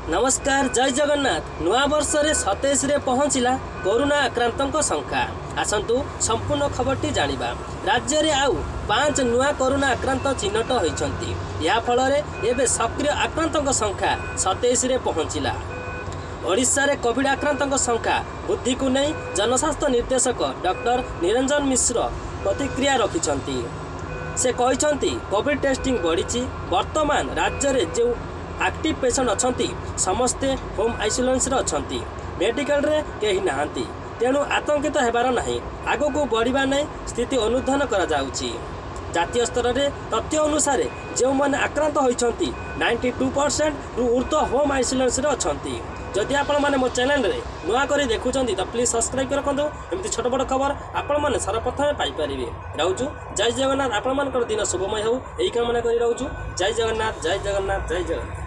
नमस्कार जय जगन्नाथ नुआ वर्ष रे 27 रे पहुँचला कोरोना आक्रांतों संख्या आसतु संपूर्ण खबरटी जानिबा। राज्य रे आउ 5 नुआ कोरोना आक्रांत चिन्हट होइछंती। या फल एवं सक्रिय आक्रांतों संख्या 27 रे पहुँचला। ओडिशा रे कोविड आक्रांतों संख्या वृद्धि को नहीं जनस्वास्थ्य निर्देशक डॉक्टर निरंजन मिश्र प्रतिक्रिया रखिछंती। से कहते कोविड टेस्टिंग बढ़ी वर्तमान राज्य रे जो एक्टिव पेशेंट अच्छी समस्ते होम आइसोलेशन अच्छी मेडिकल रे कहीं नहांती तेणु आतंकित हेबार नहीं आगो को बढ़िबा नहीं स्थिति अनुधान करा जाउची। जातीय स्तर में तथ्य अनुसार जो मैंने आक्रांत होती 92% रु ऊर्ध्व होम आइसोलेशन अच्छी। जदि आपण मैंने मो चैनल रे नुआ करी देखुंत तो प्लीज सब्सक्राइब रखु। एमती छोट बड़ खबर आपण मैंने सर्वप्रथम पाइपर रोचु। जय जगन्नाथ। आपण मान दिन शुभमय हो यही कामना कर रोचु। जय जगन्नाथ जय जगन्नाथ जय जगन्नाथ।